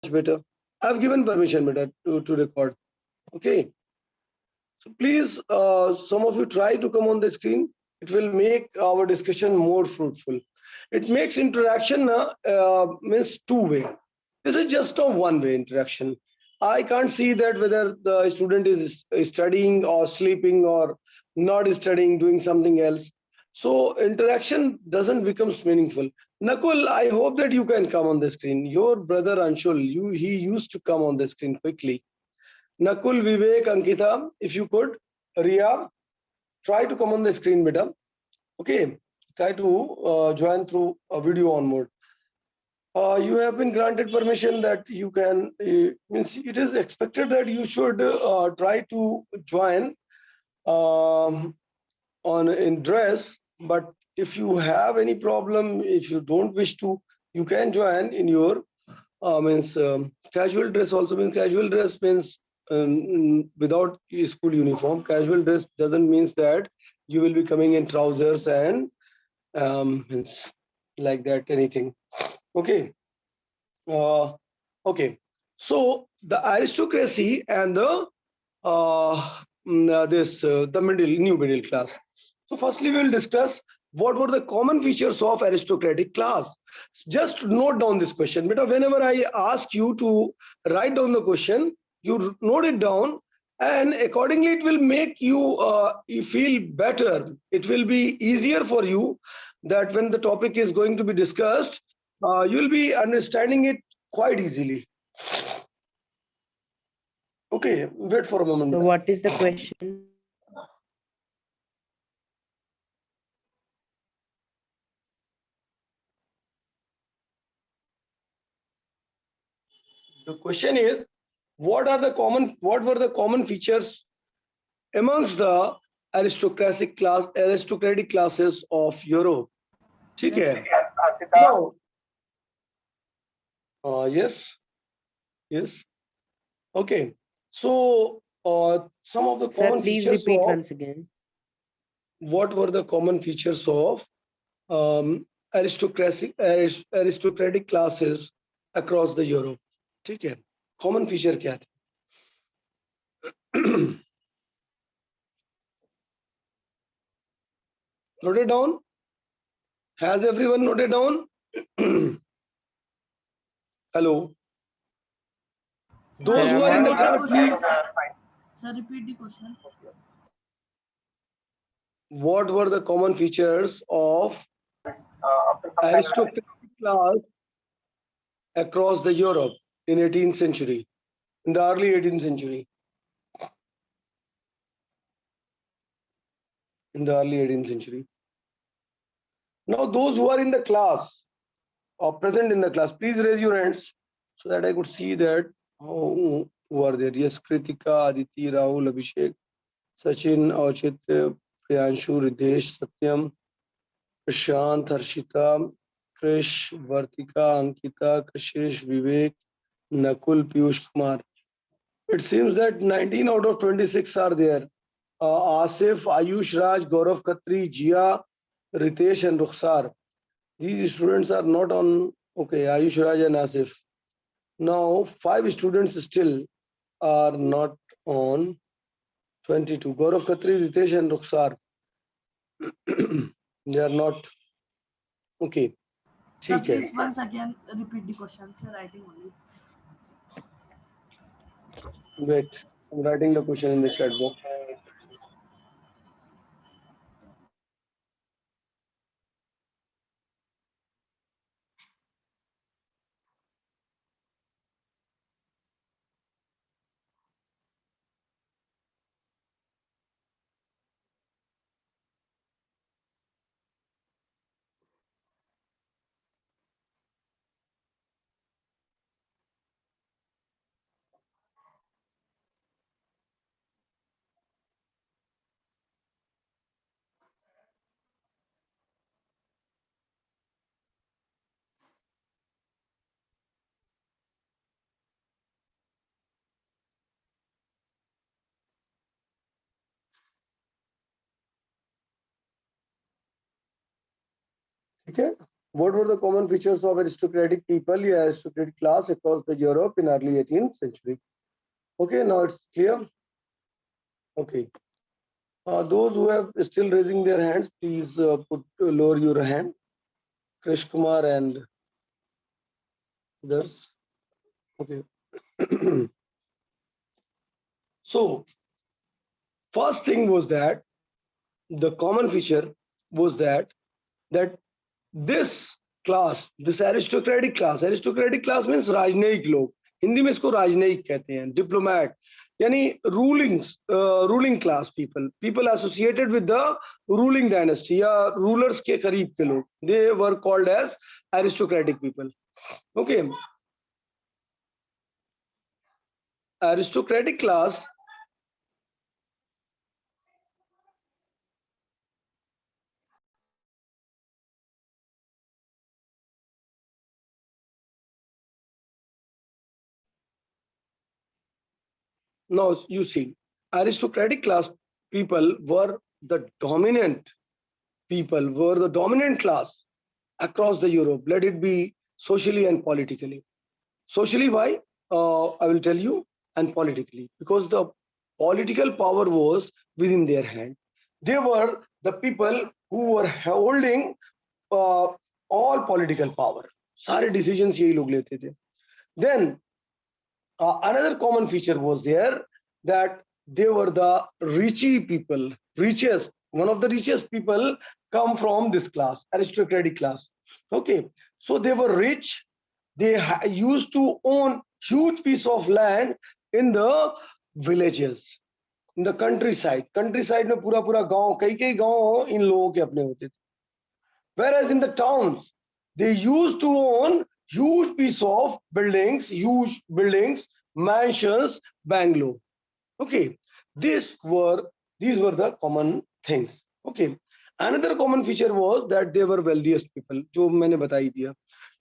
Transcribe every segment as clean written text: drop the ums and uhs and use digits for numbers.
better. I've given permission better to record. Okay. So please, some of you try to come on the screen. It will make our discussion more fruitful. It makes interaction means two-way. This is just a one-way interaction. I can't see that whether the student is studying or sleeping or not studying, doing something else. So interaction doesn't become meaningful. Nakul, I hope that you can come on the screen. Your brother Anshul, he used to come on the screen quickly. Nakul, Vivek, Ankita, if you could. Ria, try to come on the screen, beta. Okay, try to join through a video on mode. You have been granted permission that you can, means it is expected that you should try to join um, on in dress, but if you have any problem, if you don't wish to, you can join in your means casual dress. Also means casual dress means without school uniform. Casual dress doesn't means that you will be coming in trousers and means like that anything. Okay. uh, okay, so the aristocracy and the this the new middle class. So firstly, we will discuss what were the common features of aristocratic class. Just note down this question, but whenever I ask you to write down the question, you note it down, and accordingly, it will make you feel better. It will be easier for you that when the topic is going to be discussed, you will be understanding it quite easily. Okay, wait for a moment. So what is the question? The question is, what were the common features amongst the aristocratic classes of Europe? ठीक Yes, है? Now, yes, yes. Okay. So, some of the Sir, common please features repeat of once again. what were the common features of aristocratic classes across the Europe? ठीक है? Common feature क्या थे? Note it down. Has everyone noted down? Hello. Those Sir, who I'm are in the audible. class, sir, repeat the question. what were the common features of aristocratic class across the Europe in 18th century, in the early 18th century? In the early 18th century. Now, those who are in the class or present in the class, please raise your hands so that I could see that who are there. Yes, Kritika, Aditi, Rahul, Abhishek, Sachin, Auchit, Priyanshu, Ridesh, Satyam, Prashant, Harshita, Krish, Vartika, Ankita, Kashish, Vivek, Nakul, Piyush Kumar. It seems that 19 out of 26 are there. Asif, Ayush Raj, Gaurav Khatri, Jia, Ritesh, and Rukhsar. These students are not on. Okay, Ayush Raj and Asif. Now, 5 students still are not on 22. Gaurav Khatri, Ritesh, and Rukhsar. They are not. Okay. Sir, ठीक है. please once again repeat the question. Sir, writing only. Wait, I'm writing the question in the chat box. ठीक है. What were the common features of aristocratic people, yeah, aristocratic class across the Europe in early 18th century? Okay, now it's clear. Okay. Those who have still raising their hands, please put lower your hand. Krish Kumar and others. Okay. So first thing was that the common feature was that this class, this aristocratic class means राजनयिक लोग, हिंदी में इसको राजनयिक कहते हैं, diplomat, यानी ruling class people associated with the ruling dynasty या rulers के करीब के लोग, they were called as aristocratic people. Okay, aristocratic class now you see aristocratic class people were the dominant people, were the dominant class across the Europe, let it be socially and politically. Socially, why? I will tell you, and politically, because the political power was within their hand. They were the people who were holding uh, all political power. सारे decisions यही लोग लेते थे. Then another common feature was there that they were the richy people, richest, one of the richest people come from this class, aristocratic class. Okay, so they were rich. They used to own huge piece of land in the villages, in the countryside. Countryside में पूरा पूरा गांव, कई कई गांव इन लोगों के अपने होते थे. Whereas in the towns, they used to own huge piece of buildings, mansions, Bangalore. Okay, these were the common things. Okay, another common feature was that they were wealthiest people. जो मैंने बता ही दिया.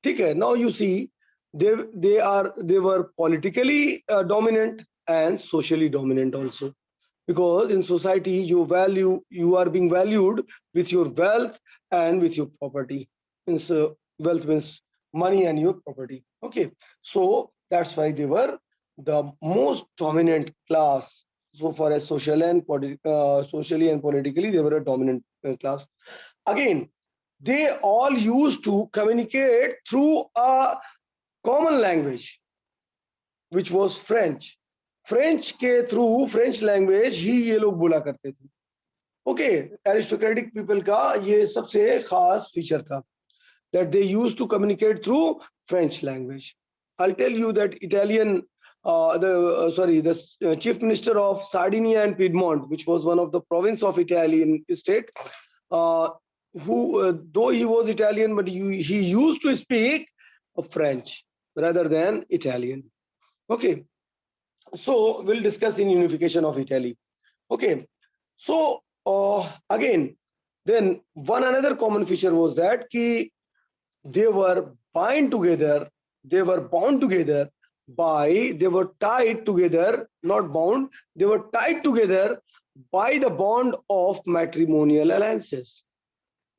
ठीक है. Now you see, they were politically dominant and socially dominant also. Because in society you are being valued with your wealth and with your property. Means wealth means money and your property. Okay, so that's why they were the most dominant class so far as socially and politically they were a dominant class. Again, they all used to communicate through a common language which was French. French के through French language ही ये लोग बोला करते थे. Okay, aristocratic people का ये सबसे खास फीचर था that they used to communicate through French language. I'll tell you that the chief minister of Sardinia and Piedmont, which was one of the province of Italian state, who though he was Italian, but he used to speak French rather than Italian. Okay, so we'll discuss in unification of Italy. Okay, so again, then one another common feature was that they were bound together, they were tied together, not bound, they were tied together by the bond of matrimonial alliances.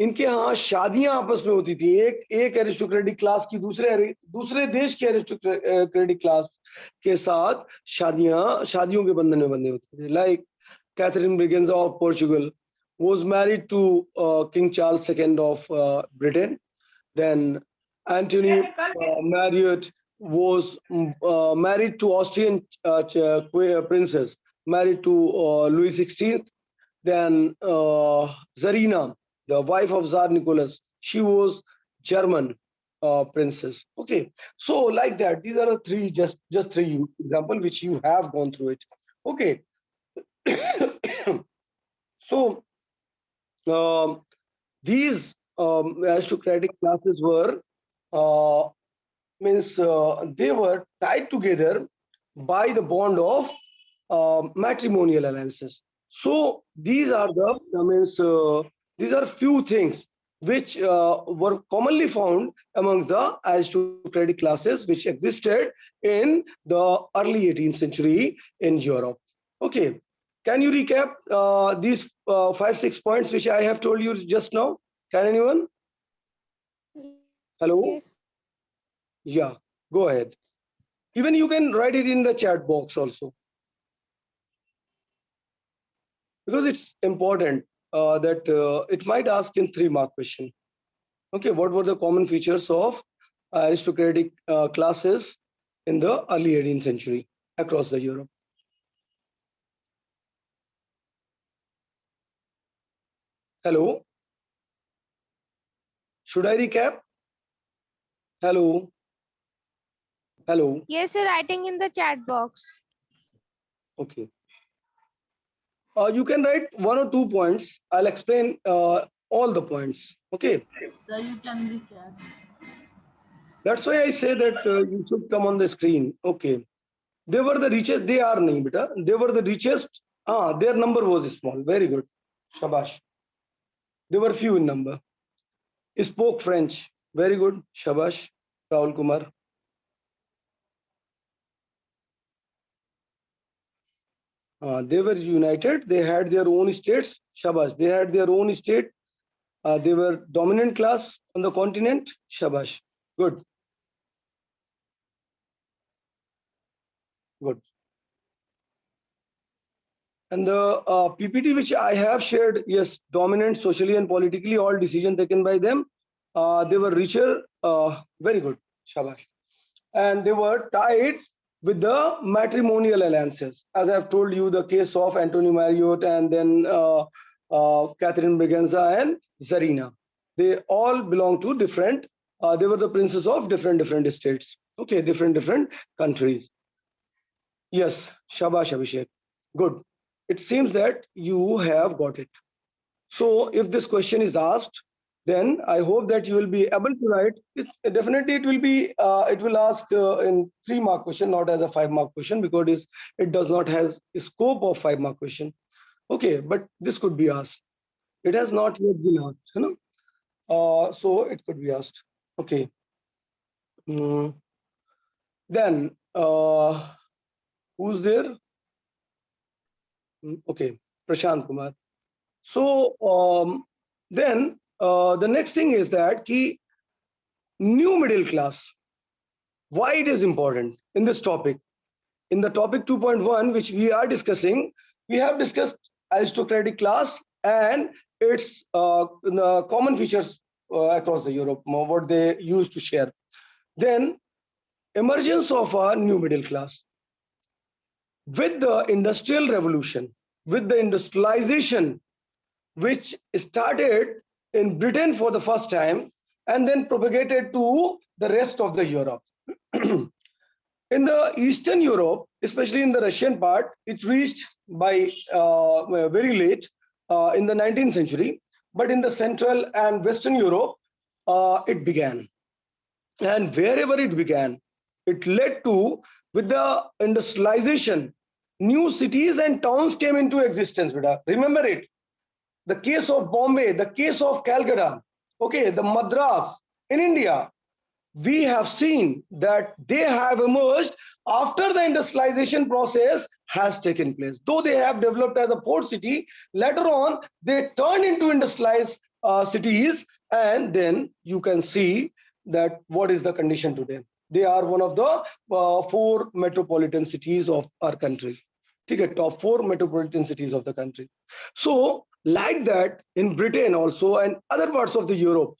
इनके यहाँ शादियां आपस में होती थी. एक aristocratic class की दूसरे देश के एरिस्टोक्रेटिक क्लास के साथ शादियों के बंधन में बंधे होते थे. Like Catherine Braganza of Portugal was married to King Charles II of Britain. Then Anthony Marriott was married to Austrian princess, married to Louis XVI. Then Zarina, the wife of Tsar Nicholas, she was German princess. Okay, so like that, these are the three, just three examples which you have gone through it. Okay, so these aristocratic classes were they were tied together by the bond of matrimonial alliances. So these are these are few things which were commonly found among the aristocratic classes which existed in the early 18th century in Europe. Okay, can you recap these 5-6 points which I have told you just now? Can anyone? Hello? Yes. Yeah, go ahead. Even you can write it in the chat box also, because it's important that it might ask in 3 mark question. Okay, what were the common features of aristocratic classes in the early 18th century across the Europe? Hello? Should I recap? Hello? Hello? Yes, sir, writing in the chat box. Okay. You can write 1 or 2 points. I'll explain all the points. Okay. Sir, you can recap. That's why I say that you should come on the screen. Okay. They were the richest. They are named, beta. They were the richest. Their number was small. Very good. Shabash. They were few in number. Spoke French. Very good. Shabash. Rahul Kumar. They were united. They had their own states. Shabash. They had their own state. They were dominant class on the continent. Shabash. Good. Good. And the PPT which I have shared, yes, dominant socially and politically, all decisions taken by them. They were richer, very good, shabash. And they were tied with the matrimonial alliances. As I've told you, the case of Antonio Marriott and then Catherine Braganza and Zarina. They all belong to different, they were the princes of different states. Okay, different countries. Yes, shabash Abhishek. Good. It seems that you have got it. So if this question is asked, then I hope that you will be able to write. Definitely, it will be. It will ask in 3 mark question, not as a 5 mark question, because it does not has a scope of 5 mark question. Okay, but this could be asked. It has not yet been asked, you know. So it could be asked. Okay. Mm, then who's there? Okay, Prashant Kumar. So then the next thing is that key new middle class. Why it is important in this topic? In the topic 2.1, which we are discussing, we have discussed aristocratic class and its the common features across the Europe, what they used to share. Then emergence of a new middle class with the industrial revolution, with the industrialization which started in Britain for the first time and then propagated to the rest of the Europe. In the Eastern Europe, especially in the Russian part, it reached by very late in the 19th century. But in the Central and Western Europe, it began. And wherever it began, it led to, with the industrialization, new cities and towns came into existence. Remember it, the case of Bombay, the case of Calcutta, okay, the Madras in India, we have seen that they have emerged after the industrialization process has taken place. Though they have developed as a port city, later on they turned into industrialized cities, and then you can see that what is the condition today. They are one of the 4 metropolitan cities of our country. Top 4 metropolitan cities of the country. So, like that, in Britain also and other parts of the Europe,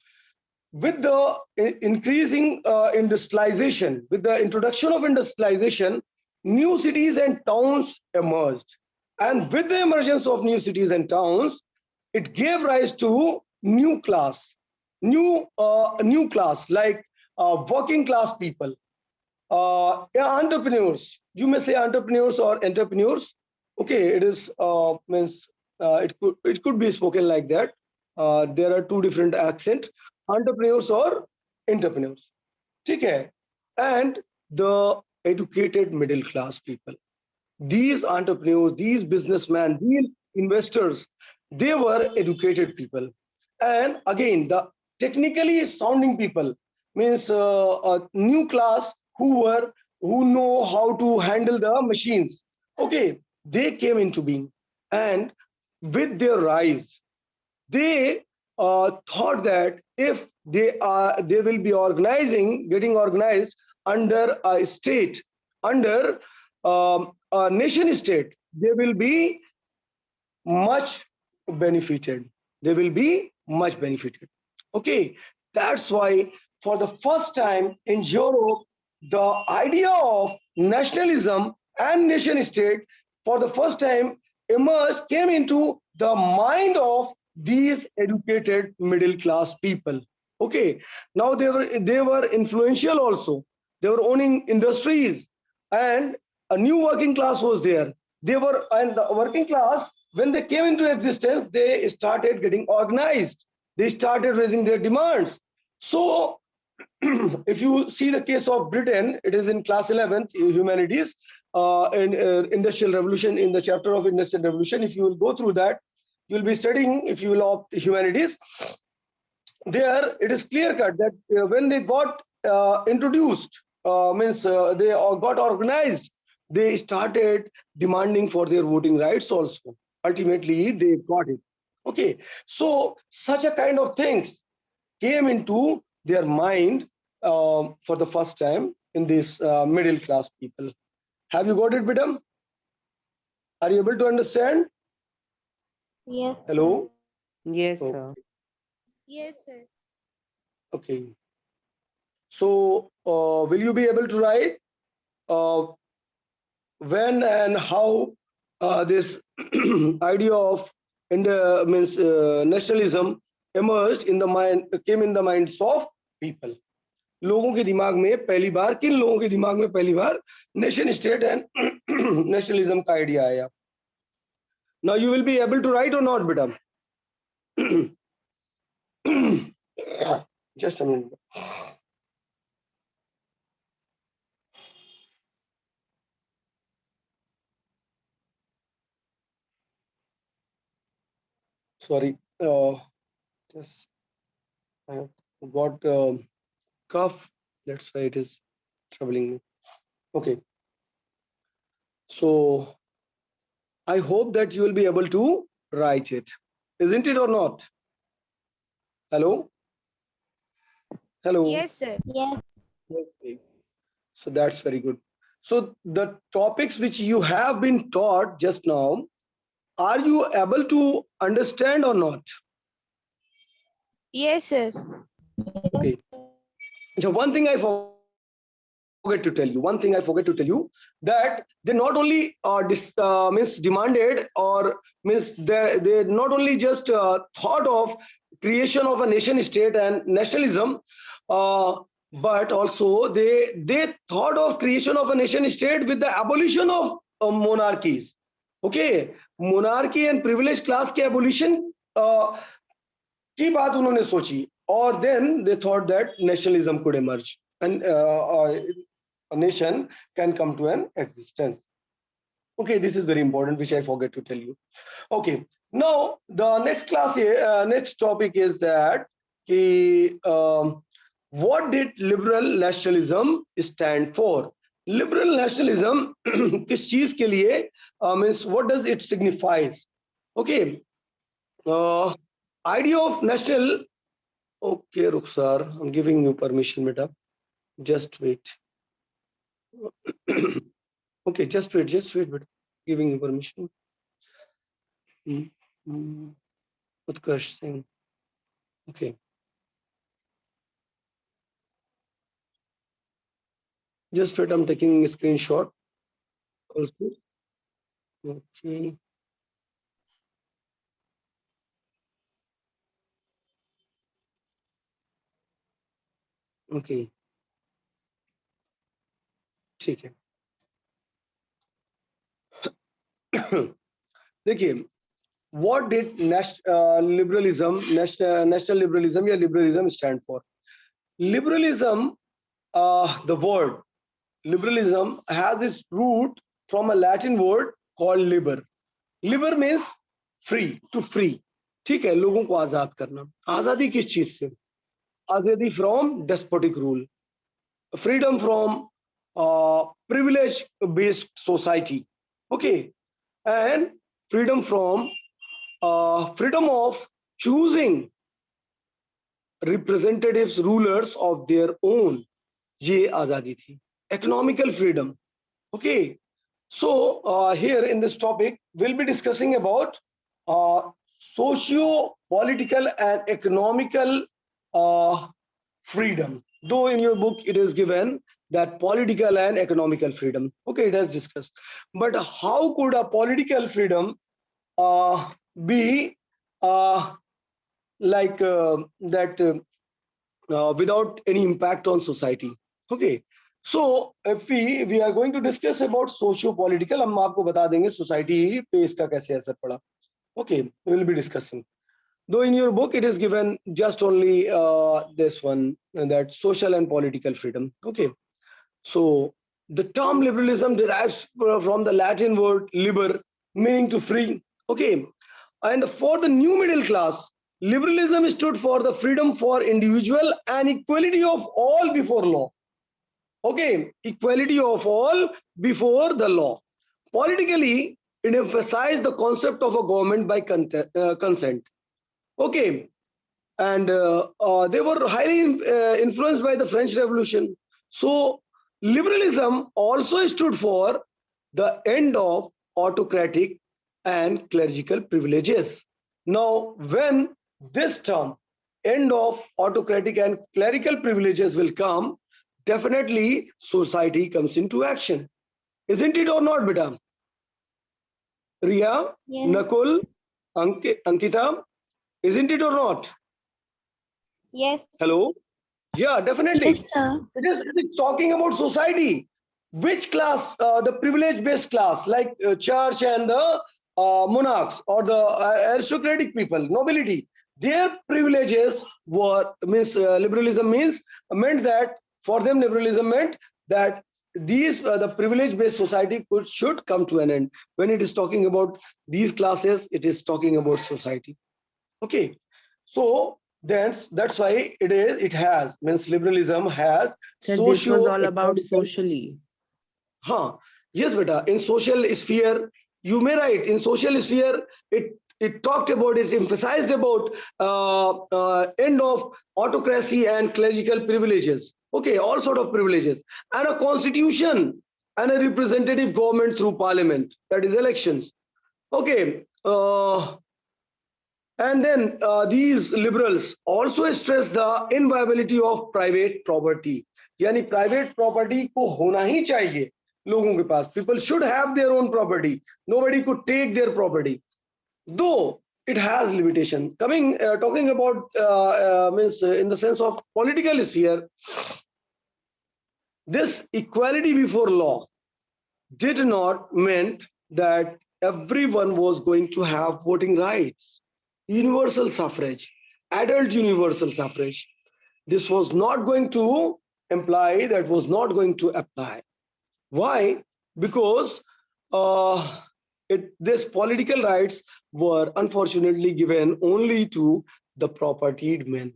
with the increasing industrialization, with the introduction of industrialization, new cities and towns emerged. And with the emergence of new cities and towns, it gave rise to new class like working class people, yeah, entrepreneurs. You may say entrepreneurs or entrepreneurs. Okay, it is means it could be spoken like that. There are 2 different accent: entrepreneurs or entrepreneurs. Okay, and the educated middle class people. These entrepreneurs, these businessmen, these investors, they were educated people. And again, the technically sounding people means a new class who know how to handle the machines. Okay, they came into being, and with their rise, they thought that if they will be getting organized under a state, under a nation state. They will be much benefited. They will be much benefited. Okay, that's why for the first time in Europe, the idea of nationalism and nation state for the first time emerged, came into the mind of these educated middle class people. Okay, now they were influential also. They were owning industries, and a new working class was there. They were, and the working class, when they came into existence, they started getting organized. They started raising their demands. So if you see the case of Britain, it is in class 11th humanities, in industrial revolution, in the chapter of industrial revolution. If you will go through that, you will be studying, if you will opt humanities, there it is clear cut that when they got introduced, means they got organized, they started demanding for their voting rights also. Ultimately they got it. Okay, so such a kind of things came into their mind for the first time in this middle class people. Have you got it, Bidam? Are you able to understand? Yes. Hello. Yes, Oh, sir. Yes, sir. okay, so will you be able to write uh, when and how this idea of means nationalism emerged in the mind, came in the minds of people? लोगों के दिमाग में पहली बार, किन लोगों के दिमाग में पहली बार नेशन स्टेट एंड नेशनलिज्म का आइडिया आया? Now you will be able to write or not, beta? Just a minute. Sorry, just I have got cough. That's why it is troubling me. Okay, so I hope that you will be able to write it, isn't it or not? Hello, hello. Yes, sir. Yes. Okay. So that's very good. So the topics which you have been taught just now, are you able to understand or not? Yes, sir. Okay. So one thing I forget to tell you, that they not only means demanded, or means they not only just thought of creation of a nation state and nationalism, but also they thought of creation of a nation state with the abolition of monarchies. Okay, monarchy and privileged class के abolition की बात उन्होंने सोची, और then they thought that nationalism could emerge and a nation can come to an existence. Okay, this is very important, which I forget to tell you. Okay, now the next class, next topic is that what did liberal nationalism stand for? Liberal nationalism किस चीज के लिए, means what does it signifies? Okay, idea of national. Okay, Rukhsar, I'm giving you permission, beta. Just wait. Okay, just wait, but giving you permission. Utkarsh Singh. Okay. Just wait, I'm taking a screenshot also. Okay. Okay. ठीक है. देखिए, what did liberalism, national liberalism या liberalism stand for? Liberalism, the word liberalism has its root from a Latin word called liber. Liber means free, to free. ठीक है, लोगों को आजाद करना. आजादी किस चीज से? आजादी from despotic rule, freedom from privilege based society. Okay, and freedom from freedom of choosing representatives, rulers of their own. ये आजादी थी. Economical freedom. Okay. So here in this topic, we'll be discussing about socio-political and economical freedom. Though in your book it is given that political and economical freedom. Okay, it has discussed. But how could a political freedom be like that without any impact on society? Okay. So if we are going to discuss about socio-political, हम आपको बता देंगे society पे इसका कैसे असर पड़ा. Okay, we will be discussing. Though in your book it is given just only this one, that social and political freedom. Okay. So the term liberalism derives from the Latin word liber, meaning to free. Okay. And for the new middle class, liberalism stood for the freedom for individual and equality of all before law. Okay, equality of all before the law. Politically, it emphasized the concept of a government by consent. Okay, and they were highly influenced by the French Revolution. So liberalism also stood for the end of autocratic and clerical privileges. Now, when this term, end of autocratic and clerical privileges, will come, definitely society comes into action. Isn't it or not, beta? Riya, Yes. Nakul, Ankita, isn't it or not? Yes. Hello? Yeah, definitely. Yes, sir. It is talking about society. Which class? The privilege-based class, like church and the monarchs or the aristocratic people, nobility. Their privileges were liberalism meant that for them liberalism meant that these the privilege-based society should come to an end. When it is talking about these classes, it is talking about society. Okay, so that's why it has liberalism has Sir, this was socio all about socially. Huh. Yes, beta. In social sphere, you may write in social sphere, it talked about, it emphasized about end of autocracy and clerical privileges. Okay, all sort of privileges, and a constitution and a representative government through parliament, that is elections. Okay. And then these liberals also stress the inviolability of private property. यानी private property को होना ही चाहिए लोगों के पास. People should have their own property. Nobody could take their property. Though it has limitation. Talking about in the sense of political sphere, this equality before law did not mean that everyone was going to have voting rights. Universal suffrage, adult universal suffrage. This was not going to imply, that was not going to apply. Why? Because this political rights were unfortunately given only to the propertied men.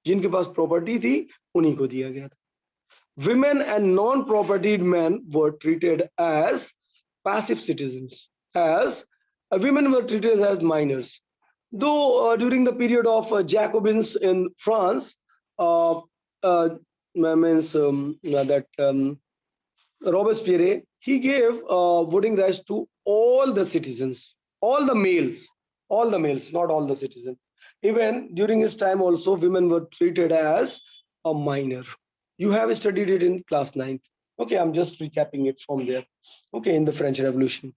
जिनके पास property थी, उन्हीं को दिया गया था. Women and non-propertied men were treated as passive citizens, as women were treated as minors. Though during the period of Jacobins in France, Robespierre, he gave voting rights to all the citizens, all the males, not all the citizens. Even during his time also, women were treated as a minor. You have studied it in class 9th. Okay, I'm just recapping it from there. Okay, in the French Revolution.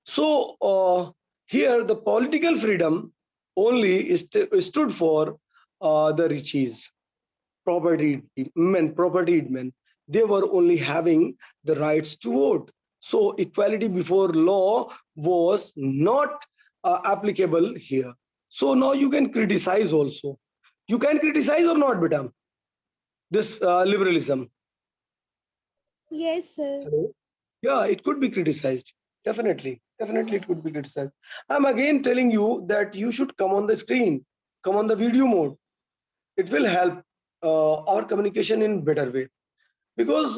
So here the political freedom only stood for the riches, propertied men. They were only having the rights to vote. So equality before law was not applicable here. So now you can criticize also. You can criticize or not, beta? This liberalism. Yes, sir. Yeah, it could be criticized. Definitely it could be criticized. I'm again telling you that you should come on the screen, come on the video mode. It will help our communication in better way. Because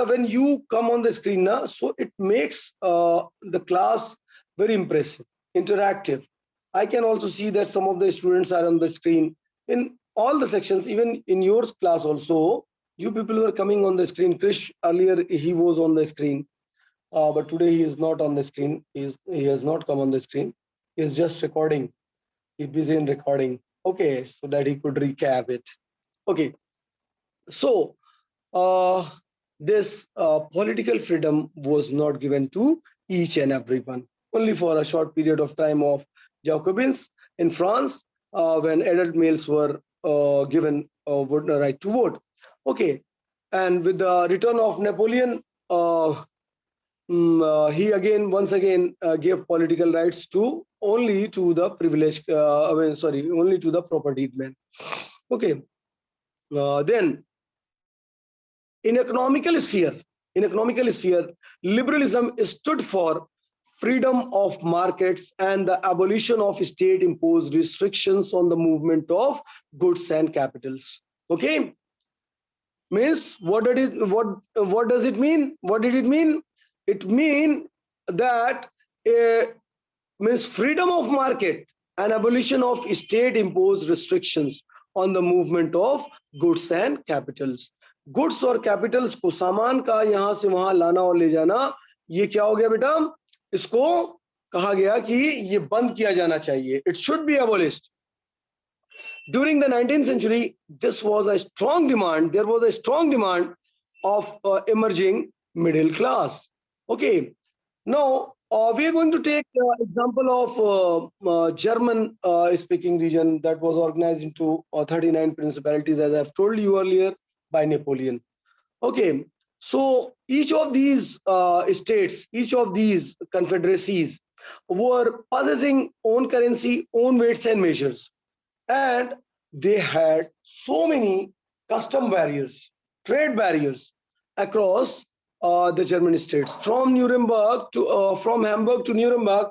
when you come on the screen now, so it makes the class very impressive, interactive. I can also see that some of the students are on the screen in all the sections, even in your class also. You people were coming on the screen. Krish earlier he was on the screen, but today he is not on the screen. He has not come on the screen. He's just recording. He's busy in recording. Okay, so that he could recap it. Okay, so this political freedom was not given to each and everyone, only for a short period of time of Jacobins in France, when adult males were given right to vote. Okay, and with the return of Napoleon, he again once again gave political rights to only to the privileged, only to the propertied men. Okay, then in economical sphere, liberalism stood for freedom of markets and the abolition of state imposed restrictions on the movement of goods and capitals. Okay, means what does it mean? What did it mean? It mean that means freedom of market and abolition of state imposed restrictions on the movement of goods and capitals. Goods और Capitals को, सामान का यहां से वहां लाना और ले जाना, ये क्या हो गया बेटा? इसको कहा गया कि ये बंद किया जाना चाहिए. It should be abolished. During the 19th century, this was a strong demand. There was a strong demand of emerging middle class. Okay, now we are going to take example of German speaking region that was organized into 39 principalities, as I've told you earlier, by Napoleon. Okay, so each of these states, each of these confederacies were possessing own currency, own weights and measures, and they had so many custom barriers, trade barriers across the German states. From Nuremberg to from Hamburg to Nuremberg,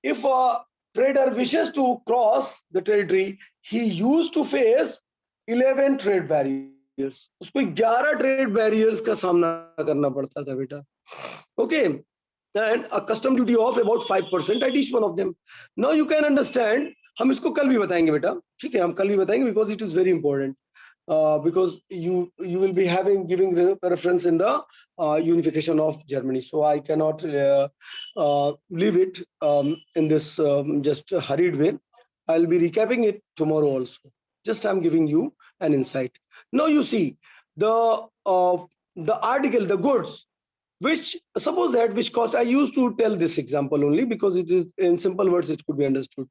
if a trader wishes to cross the territory, he used to face 11 trade barriers. उसको 11 trade barriers का सामना करना पड़ता था बेटा. Okay, and a custom duty of about 5% at each one of them. Now you can understand. हम इसको कल भी बताएंगे बेटा, ठीक है, हम कल भी बताएंगे, because it is very important. Because you will be giving reference in the unification of Germany, so I cannot leave it in this just hurried way. I'll be recapping it tomorrow also. Just I'm giving you an insight. Now you see the article, the goods, which suppose that which cost. I used to tell this example only because it is in simple words it could be understood.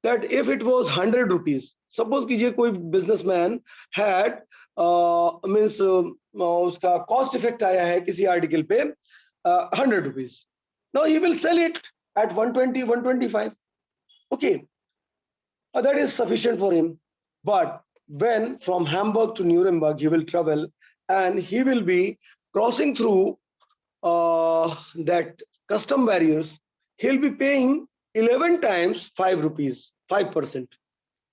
That if it was 100 rupees, suppose कीजिए कोई businessman had means उसका cost effect आया है किसी article पे 100 rupees. Now he will sell it at 120, 125. Okay, that is sufficient for him. But when from Hamburg to Nuremberg he will travel and he will be crossing through that custom barriers, he'll be paying 11 times 5 rupees, 5%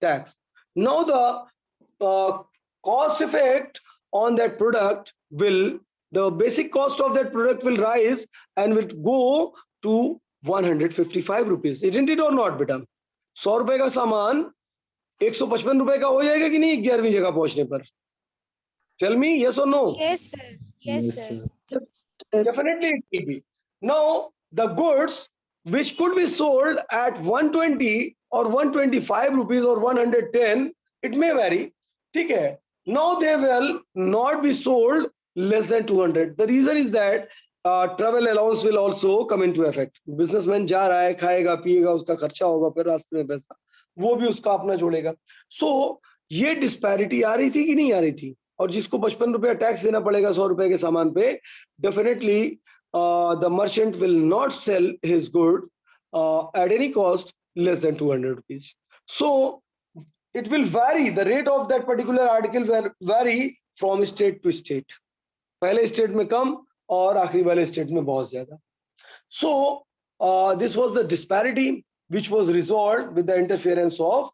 tax. Now the cost effect on that product will, the basic cost of that product will rise and will go to 155 rupees. Isn't it or not, beta? 100 रुपए का सामान 155 रुपए का हो जाएगा कि नहीं 11वीं जगह पहुंचने पर? Tell me, yes or no? Yes, sir. Yes, sir. Definitely it will be. Now the goods which could be sold at 120 or 125 rupees or 110, it may vary. ठीक है. Now they will not be sold less than 200. The reason is that travel allowance will also come into effect. Businessman जा रहा है, खाएगा पिएगा, उसका खर्चा होगा, फिर रास्ते में पैसा वो भी उसका अपना जोड़ेगा. So ये disparity आ रही थी कि नहीं आ रही थी? और जिसको 55 रुपया टैक्स देना पड़ेगा 100 रुपए के सामान पे, definitely the merchant will not sell his good at any cost less than 200 rupees. So it will vary, the rate of that particular article will vary from state to state. पहले state में कम और आखिरी वाले state में बहुत ज्यादा. So this was the disparity which was resolved with the interference of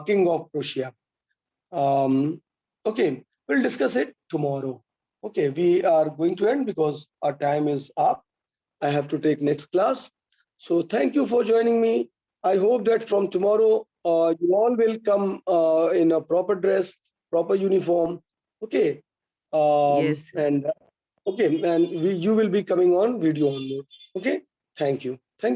King of Prussia. Okay, we'll discuss it tomorrow. Okay, we are going to end because our time is up. I have to take next class. So thank you for joining me. I hope that from tomorrow, you all will come in a proper dress, proper uniform. Okay. Yes, sir. And okay, and you will be coming on video onward. Okay. Thank you. Thank